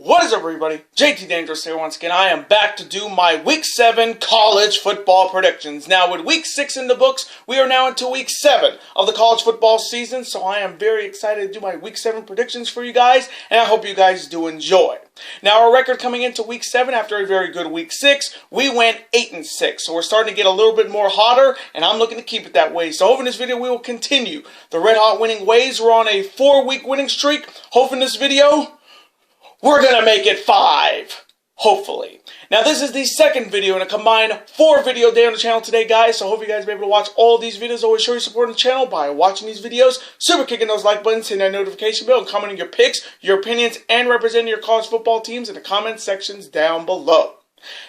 What is up, everybody? JT Dangerous here once again. I am back to do my Week 7 college football predictions. Now, with Week 6 in the books, we are now into Week 7 of the college football season, so I am very excited to do my Week 7 predictions for you guys, and I hope you guys do enjoy. Now, our record coming into Week 7 after a very good Week 6, we went 8-6, so we're starting to get a little bit more hotter, and I'm looking to keep it that way. So, hoping this video we will continue the red hot winning ways. We're on a 4-week winning streak. Hoping this video we're going to make it 5, hopefully. Now, this is the second video in a combined 4-video day on the channel today, guys. So, I hope you guys will be able to watch all of these videos. Always show your support on the channel by watching these videos, super kicking those like buttons, hitting that notification bell, and commenting your picks, your opinions, and representing your college football teams in the comment sections down below.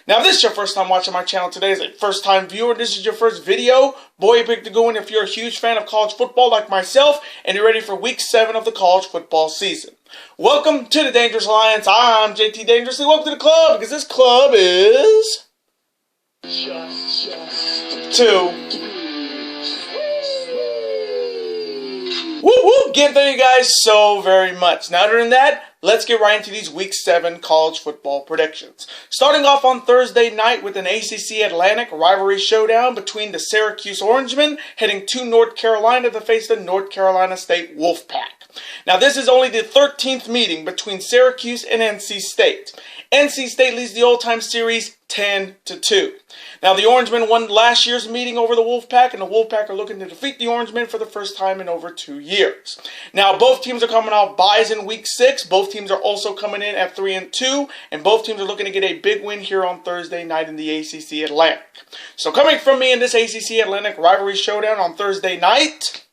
Now, if this is your first time watching my channel today, as a first-time viewer, this is your first video, boy, you picked to go in if you're a huge fan of college football like myself, and you're ready for Week 7 of the college football season. Welcome to the Dangerous Alliance. I'm JT Dangerously. Welcome to the club, because this club is just 2. Woo-woo! Again, thank you guys so very much. Now, other than that, let's get right into these Week 7 college football predictions. Starting off on Thursday night with an ACC Atlantic Rivalry Showdown between the Syracuse Orangemen heading to North Carolina to face the North Carolina State Wolfpack. Now, this is only the 13th meeting between Syracuse and NC State. NC State leads the all-time series 10-2. Now, the Orangemen won last year's meeting over the Wolfpack, and the Wolfpack are looking to defeat the Orangemen for the first time in over 2 years. Now, both teams are coming off byes in Week 6. Both teams are also coming in at 3-2, and both teams are looking to get a big win here on Thursday night in the ACC Atlantic. So, coming from me in this ACC Atlantic Rivalry Showdown on Thursday night,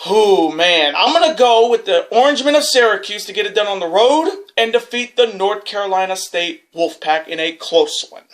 oh, man, I'm going to go with the Orangemen of Syracuse to get it done on the road and defeat the North Carolina State Wolfpack in a close one.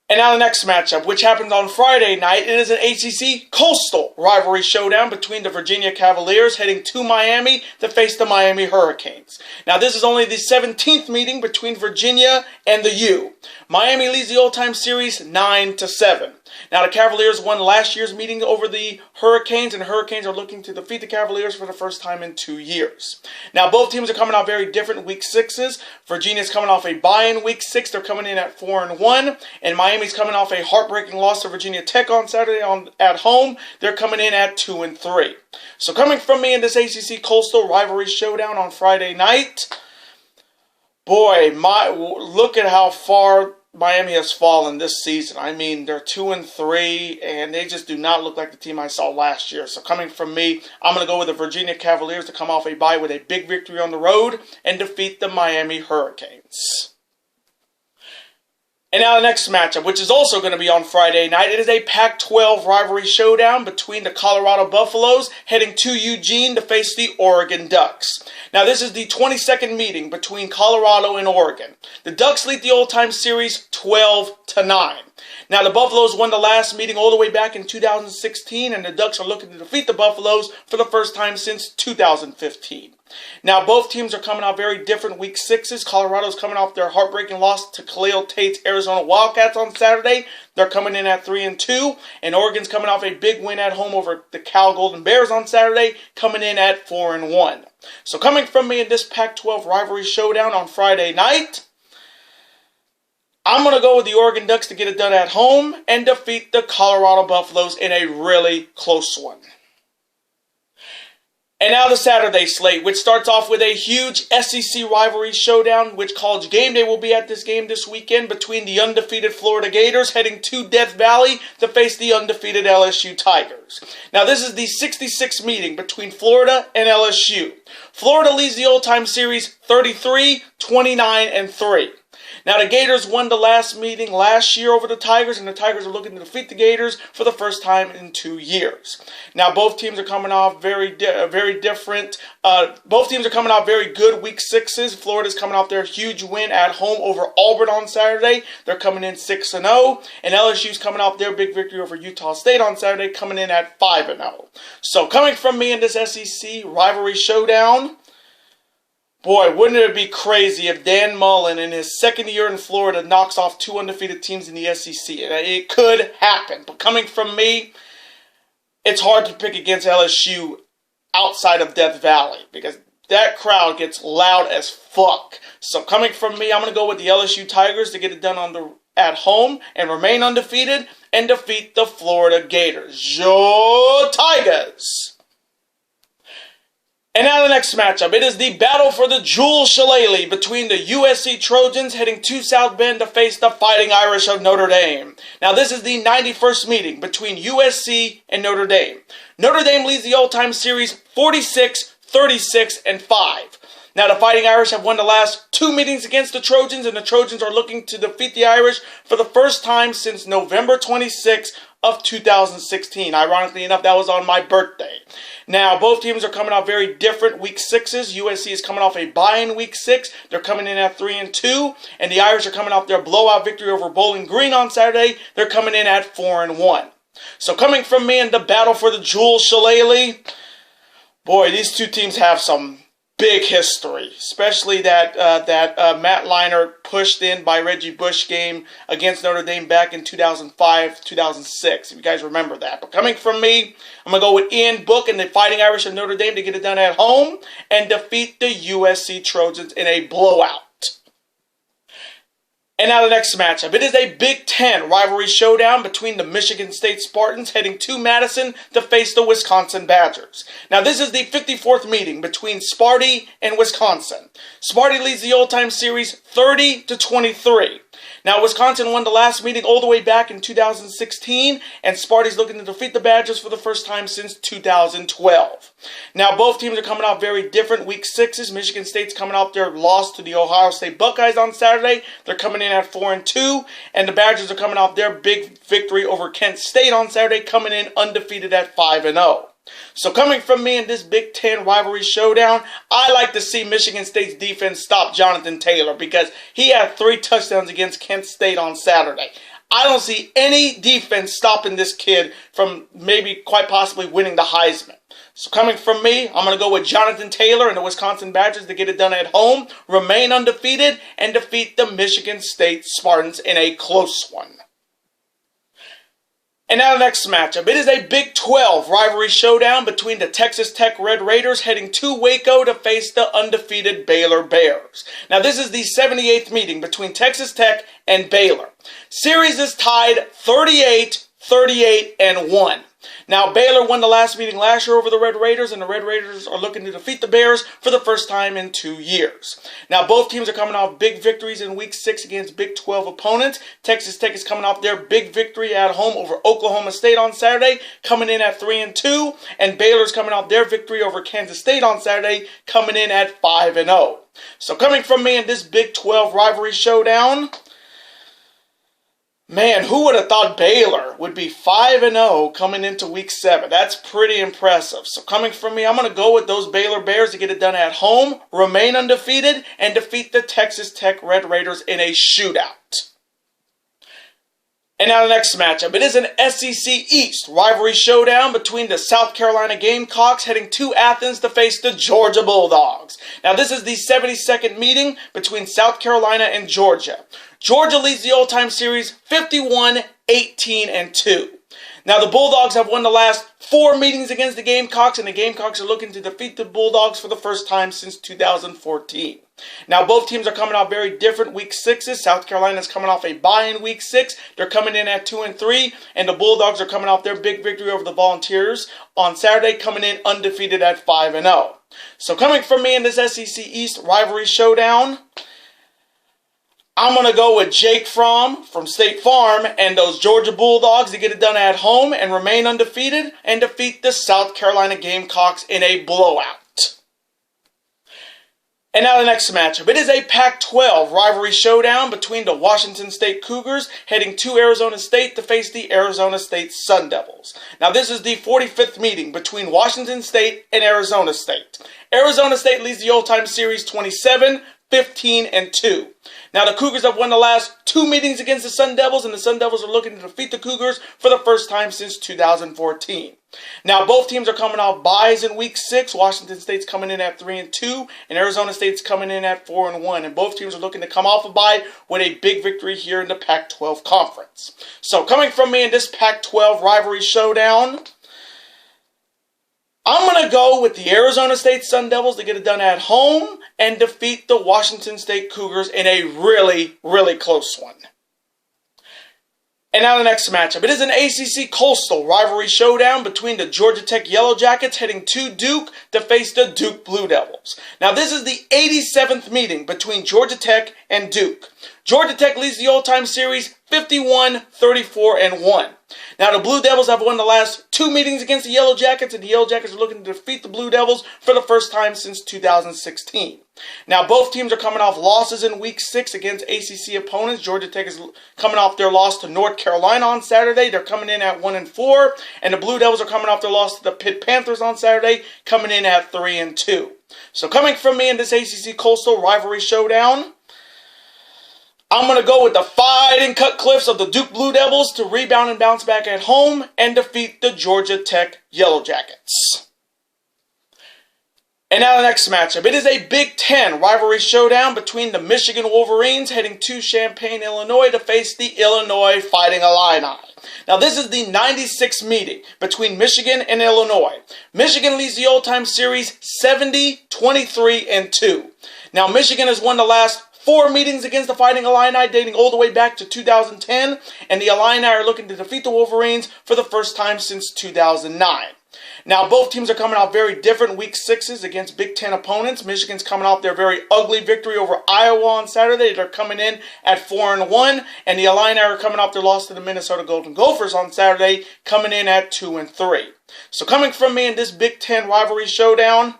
And now the next matchup, which happens on Friday night, it is an ACC Coastal Rivalry Showdown between the Virginia Cavaliers heading to Miami to face the Miami Hurricanes. Now, this is only the 17th meeting between Virginia and the U. Miami leads the all-time series 9-7. Now, the Cavaliers won last year's meeting over the Hurricanes, and the Hurricanes are looking to defeat the Cavaliers for the first time in 2 years. Now, both teams are coming off very different Week 6s. Virginia's coming off a bye in Week 6. They're coming in at 4-1, and Miami's coming off a heartbreaking loss to Virginia Tech on Saturday at home. They're coming in at 2-3. So, coming from me in this ACC Coastal Rivalry Showdown on Friday night, boy, look at how far Miami has fallen this season. I mean, they're 2-3, and they just do not look like the team I saw last year. So coming from me, I'm going to go with the Virginia Cavaliers to come off a bye with a big victory on the road and defeat the Miami Hurricanes. And now the next matchup, which is also going to be on Friday night. It is a Pac-12 rivalry showdown between the Colorado Buffaloes heading to Eugene to face the Oregon Ducks. Now, this is the 22nd meeting between Colorado and Oregon. The Ducks lead the all-time series 12-9. Now, the Buffaloes won the last meeting all the way back in 2016, and the Ducks are looking to defeat the Buffaloes for the first time since 2015. Now, both teams are coming off very different Week 6s. Colorado's coming off their heartbreaking loss to Khalil Tate's Arizona Wildcats on Saturday. They're coming in at 3-2. And Oregon's coming off a big win at home over the Cal Golden Bears on Saturday, coming in at 4-1. So coming from me in this Pac-12 rivalry showdown on Friday night, I'm going to go with the Oregon Ducks to get it done at home and defeat the Colorado Buffaloes in a really close one. And now the Saturday slate, which starts off with a huge SEC rivalry showdown, which College Game Day will be at this game this weekend between the undefeated Florida Gators heading to Death Valley to face the undefeated LSU Tigers. Now, this is the 66th meeting between Florida and LSU. Florida leads the all-time series 33-29-3. Now, the Gators won the last meeting last year over the Tigers, and the Tigers are looking to defeat the Gators for the first time in 2 years. Now, both teams are coming off very different. Both teams are coming off very good Week 6s. Florida's coming off their huge win at home over Auburn on Saturday. They're coming in 6-0, and LSU's coming off their big victory over Utah State on Saturday, coming in at 5-0. So, coming from me in this SEC rivalry showdown, boy, wouldn't it be crazy if Dan Mullen, in his second year in Florida, knocks off 2 undefeated teams in the SEC. It could happen. But coming from me, it's hard to pick against LSU outside of Death Valley because that crowd gets loud as fuck. So coming from me, I'm going to go with the LSU Tigers to get it done at home and remain undefeated and defeat the Florida Gators. Yo Tigers! And now the next matchup. It is the battle for the Jewel Shillelagh between the USC Trojans heading to South Bend to face the Fighting Irish of Notre Dame. Now this is the 91st meeting between USC and Notre Dame. Notre Dame leads the all-time series 46, 36, and 5. Now the Fighting Irish have won the last 2 meetings against the Trojans, and the Trojans are looking to defeat the Irish for the first time since November 26 of 2016. Ironically enough, that was on my birthday. Now, both teams are coming off very different week 6s. USC is coming off a bye in week 6. They're coming in at 3-2. And the Irish are coming off their blowout victory over Bowling Green on Saturday. They're coming in at 4-1. So coming from me in the battle for the Jewel Shillelagh, boy, these two teams have some big history, especially that Matt Leinart pushed in by Reggie Bush game against Notre Dame back in 2005, 2006, if you guys remember that. But coming from me, I'm going to go with Ian Book and the Fighting Irish of Notre Dame to get it done at home and defeat the USC Trojans in a blowout. And now the next matchup. It is a Big Ten rivalry showdown between the Michigan State Spartans heading to Madison to face the Wisconsin Badgers. Now this is the 54th meeting between Sparty and Wisconsin. Sparty leads the all-time series 30-23. Now Wisconsin won the last meeting all the way back in 2016, and Sparty's looking to defeat the Badgers for the first time since 2012. Now both teams are coming off very different week 6s. Michigan State's coming off their loss to the Ohio State Buckeyes on Saturday. They're coming in at 4-2, and the Badgers are coming off their big victory over Kent State on Saturday, coming in undefeated at 5-0. So coming from me in this Big Ten rivalry showdown, I like to see Michigan State's defense stop Jonathan Taylor because he had 3 touchdowns against Kent State on Saturday. I don't see any defense stopping this kid from maybe quite possibly winning the Heisman. So coming from me, I'm going to go with Jonathan Taylor and the Wisconsin Badgers to get it done at home, remain undefeated, and defeat the Michigan State Spartans in a close one. And now the next matchup. It is a Big 12 rivalry showdown between the Texas Tech Red Raiders heading to Waco to face the undefeated Baylor Bears. Now this is the 78th meeting between Texas Tech and Baylor. Series is tied 38, 38, and 1. Now, Baylor won the last meeting last year over the Red Raiders, and the Red Raiders are looking to defeat the Bears for the first time in 2 years. Now, both teams are coming off big victories in Week 6 against Big 12 opponents. Texas Tech is coming off their big victory at home over Oklahoma State on Saturday, coming in at 3-2, and Baylor's coming off their victory over Kansas State on Saturday, coming in at 5-0. So, coming from me in this Big 12 rivalry showdown, man, who would have thought Baylor would be 5-0 coming into Week 7? That's pretty impressive. So coming from me, I'm going to go with those Baylor Bears to get it done at home, remain undefeated, and defeat the Texas Tech Red Raiders in a shootout. And now the next matchup. It is an SEC East rivalry showdown between the South Carolina Gamecocks heading to Athens to face the Georgia Bulldogs. Now this is the 72nd meeting between South Carolina and Georgia. Georgia leads the all-time series 51, 18, and 2. Now the Bulldogs have won the last 4 meetings against the Gamecocks, and the Gamecocks are looking to defeat the Bulldogs for the first time since 2014. Now both teams are coming off very different Week 6s. South Carolina is coming off a bye in Week 6. They're coming in at 2-3, and the Bulldogs are coming off their big victory over the Volunteers on Saturday, coming in undefeated at 5-0. So coming from me in this SEC East rivalry showdown, I'm going to go with Jake Fromm from State Farm and those Georgia Bulldogs to get it done at home and remain undefeated and defeat the South Carolina Gamecocks in a blowout. And now the next matchup. It is a Pac-12 rivalry showdown between the Washington State Cougars heading to Arizona State to face the Arizona State Sun Devils. Now this is the 45th meeting between Washington State and Arizona State. Arizona State leads the all-time series 27, 15, and 2. Now the Cougars have won the last 2 meetings against the Sun Devils, and the Sun Devils are looking to defeat the Cougars for the first time since 2014. Now both teams are coming off byes in Week 6. Washington State's coming in at 3-2, and Arizona State's coming in at 4-1. And both teams are looking to come off a bye with a big victory here in the Pac-12 Conference. So coming from me in this Pac-12 rivalry showdown, I'm going to go with the Arizona State Sun Devils to get it done at home and defeat the Washington State Cougars in a really, really close one. And now the next matchup. It is an ACC Coastal Rivalry Showdown between the Georgia Tech Yellow Jackets heading to Duke to face the Duke Blue Devils. Now this is the 87th meeting between Georgia Tech and Duke. Georgia Tech leads the all-time series 51-34-1. Now the Blue Devils have won the last 2 meetings against the Yellow Jackets, and the Yellow Jackets are looking to defeat the Blue Devils for the first time since 2016. Now both teams are coming off losses in Week 6 against ACC opponents. Georgia Tech is coming off their loss to North Carolina on Saturday. They're coming in at 1-4, and the Blue Devils are coming off their loss to the Pitt Panthers on Saturday, coming in at 3-2. So coming from me in this ACC Coastal Rivalry Showdown, I'm going to go with the fighting cut cliffs of the Duke Blue Devils to rebound and bounce back at home and defeat the Georgia Tech Yellow Jackets. And now the next matchup. It is a Big Ten rivalry showdown between the Michigan Wolverines heading to Champaign, Illinois to face the Illinois Fighting Illini. Now this is the 96th meeting between Michigan and Illinois. Michigan leads the all-time series 70-23-2. Now Michigan has won the last 4 meetings against the Fighting Illini dating all the way back to 2010, and the Illini are looking to defeat the Wolverines for the first time since 2009. Now, both teams are coming off very different Week 6s against Big Ten opponents. Michigan's coming off their very ugly victory over Iowa on Saturday. They're coming in at 4-1, and the Illini are coming off their loss to the Minnesota Golden Gophers on Saturday, coming in at 2-3. So coming from me in this Big Ten rivalry showdown,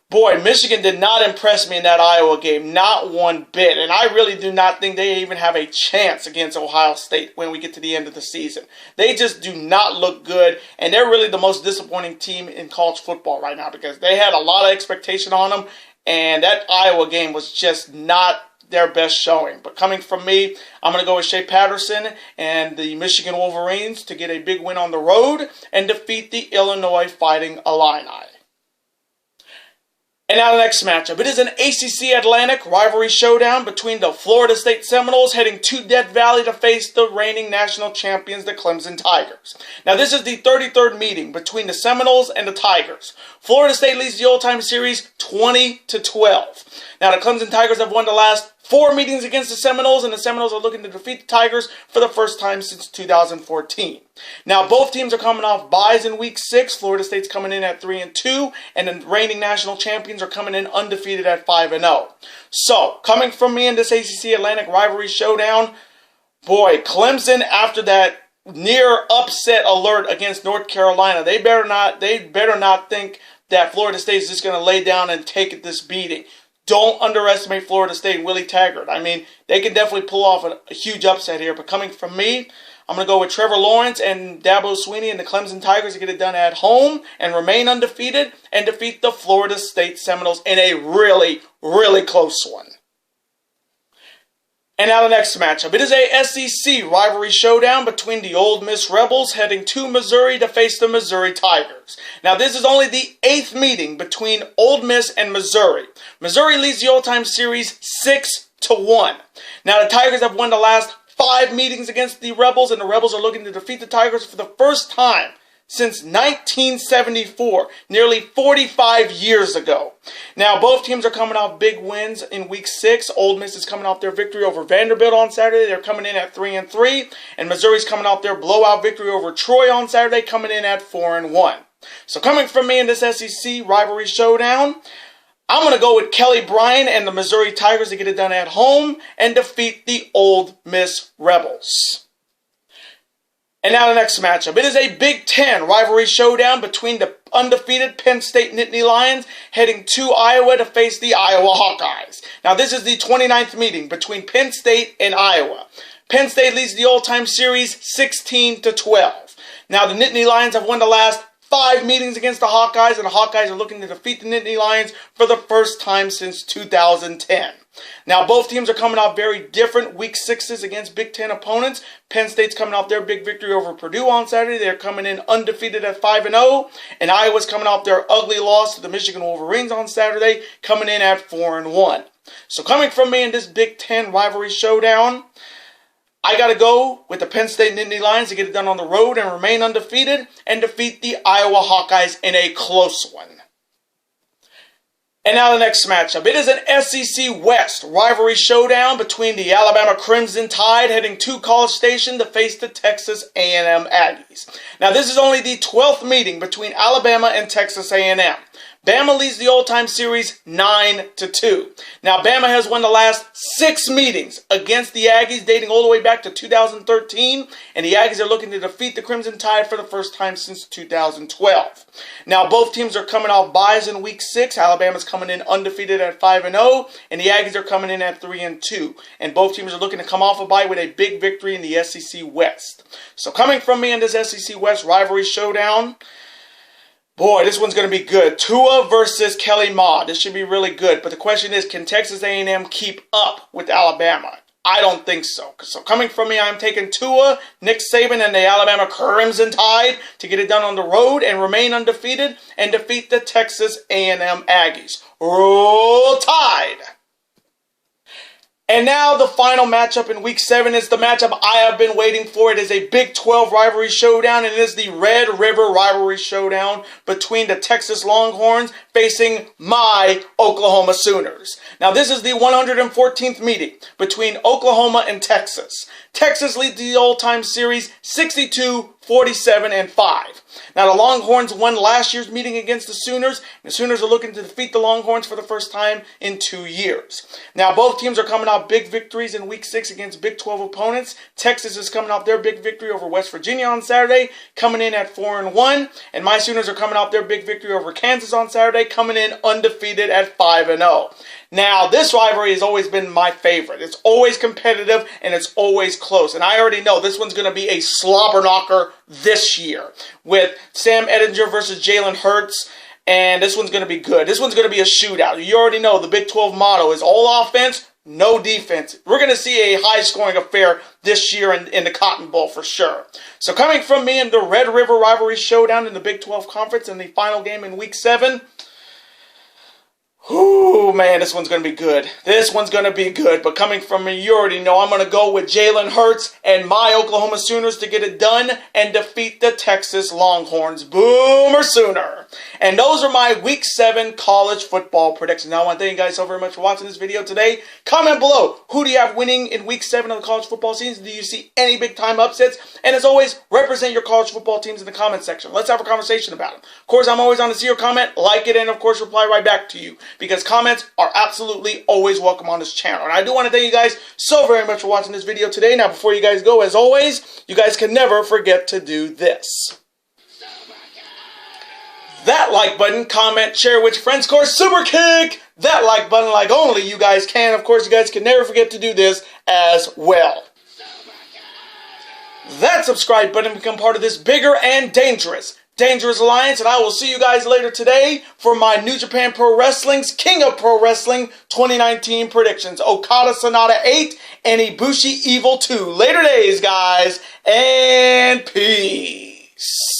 boy, Michigan did not impress me in that Iowa game, not one bit. And I really do not think they even have a chance against Ohio State when we get to the end of the season. They just do not look good, and they're really the most disappointing team in college football right now because they had a lot of expectation on them, and that Iowa game was just not their best showing. But coming from me, I'm going to go with Shea Patterson and the Michigan Wolverines to get a big win on the road and defeat the Illinois Fighting Illini. And now the next matchup. It is an ACC Atlantic rivalry showdown between the Florida State Seminoles heading to Death Valley to face the reigning national champions, the Clemson Tigers. Now this is the 33rd meeting between the Seminoles and the Tigers. Florida State leads the all-time series 20-12. Now the Clemson Tigers have won the last 4 meetings against the Seminoles, and the Seminoles are looking to defeat the Tigers for the first time since 2014. Now, both teams are coming off byes in Week 6. Florida State's coming in at 3-2, and the reigning national champions are coming in undefeated at 5-0. So, coming from me in this ACC Atlantic rivalry showdown, boy, Clemson, after that near upset alert against North Carolina, they better not think that Florida State is just going to lay down and take this beating. Don't underestimate Florida State and Willie Taggart. I mean, they can definitely pull off a huge upset here. But coming from me, I'm going to go with Trevor Lawrence and Dabo Swinney and the Clemson Tigers to get it done at home and remain undefeated and defeat the Florida State Seminoles in a really, really close one. And now the next matchup. It is a SEC rivalry showdown between the Ole Miss Rebels heading to Missouri to face the Missouri Tigers. Now this is only the 8th meeting between Ole Miss and Missouri. Missouri leads the all-time series 6-1. Now the Tigers have won the last 5 meetings against the Rebels, and the Rebels are looking to defeat the Tigers for the first time since 1974, nearly 45 years ago. Now, both teams are coming off big wins in Week 6. Ole Miss is coming off their victory over Vanderbilt on Saturday. They're coming in at 3-3. And Missouri's coming off their blowout victory over Troy on Saturday, coming in at 4-1. So coming from me in this SEC rivalry showdown, I'm going to go with Kelly Bryant and the Missouri Tigers to get it done at home and defeat the Ole Miss Rebels. And now the next matchup. It is a Big Ten rivalry showdown between the undefeated Penn State Nittany Lions heading to Iowa to face the Iowa Hawkeyes. Now this is the 29th meeting between Penn State and Iowa. Penn State leads the all-time series 16-12. Now the Nittany Lions have won the last 5 meetings against the Hawkeyes, and the Hawkeyes are looking to defeat the Nittany Lions for the first time since 2010. Now, both teams are coming off very different Week 6s against Big Ten opponents. Penn State's coming off their big victory over Purdue on Saturday. They're coming in undefeated at 5-0. And Iowa's coming off their ugly loss to the Michigan Wolverines on Saturday, coming in at 4-1. So coming from me in this Big Ten rivalry showdown, I got to go with the Penn State Nittany Lions to get it done on the road and remain undefeated and defeat the Iowa Hawkeyes in a close one. And now the next matchup. It is an SEC West rivalry showdown between the Alabama Crimson Tide heading to College Station to face the Texas A&M Aggies. Now this is only the 12th meeting between Alabama and Texas A&M. Bama leads the all-time series 9-2. Now, Bama has won the last 6 meetings against the Aggies, dating all the way back to 2013, and the Aggies are looking to defeat the Crimson Tide for the first time since 2012. Now, both teams are coming off byes in Week 6. Alabama's coming in undefeated at 5-0, and the Aggies are coming in at 3-2. And both teams are looking to come off a bye with a big victory in the SEC West. So, coming from me in this SEC West rivalry showdown, boy, this one's going to be good. Tua versus Kelly Maw. This should be really good. But the question is, can Texas A&M keep up with Alabama? I don't think so. So coming from me, I'm taking Tua, Nick Saban, and the Alabama Crimson Tide to get it done on the road and remain undefeated and defeat the Texas A&M Aggies. Roll Tide! And now the final matchup in Week 7 is the matchup I have been waiting for. It is a Big 12 rivalry showdown, and it is the Red River Rivalry Showdown between the Texas Longhorns facing my Oklahoma Sooners. Now this is the 114th meeting between Oklahoma and Texas. Texas leads the all-time series 62-47-5. Now the Longhorns won last year's meeting against the Sooners, and the Sooners are looking to defeat the Longhorns for the first time in 2 years. Now both teams are coming off big victories in Week 6 against Big 12 opponents. Texas is coming off their big victory over West Virginia on Saturday, coming in at 4-1, and my Sooners are coming off their big victory over Kansas on Saturday, coming in undefeated at 5-0. Now, this rivalry has always been my favorite. It's always competitive, and it's always close. And I already know this one's going to be a slobber knocker this year with Sam Ehlinger versus Jalen Hurts, and this one's going to be good. This one's going to be a shootout. You already know the Big 12 motto is all offense, no defense. We're going to see a high-scoring affair this year in the Cotton Bowl for sure. So coming from me in the Red River Rivalry Showdown in the Big 12 Conference in the final game in Week 7, ooh, man, this one's going to be good. This one's going to be good. But coming from me, you already know I'm going to go with Jalen Hurts and my Oklahoma Sooners to get it done and defeat the Texas Longhorns. Boomer Sooner. And those are my Week 7 college football predictions. Now, I want to thank you guys so very much for watching this video today. Comment below, who do you have winning in Week 7 of the college football season? Do you see any big-time upsets? And as always, represent your college football teams in the comment section. Let's have a conversation about them. Of course, I'm always on to see your comment, like it, and of course, reply right back to you, because comments are absolutely always welcome on this channel. And I do want to thank you guys so very much for watching this video today. Now, before you guys go, as always, you guys can never forget to do this. That like button, comment, share with your friends. Of course, super kick that like button like only you guys can. Of course, you guys can never forget to do this as well. That subscribe button to become part of this bigger and dangerous alliance, and I will see you guys later today for my New Japan Pro Wrestling's King of Pro Wrestling 2019 predictions. Okada Sonata 8 and Ibushi Evil 2. Later days, guys, and peace.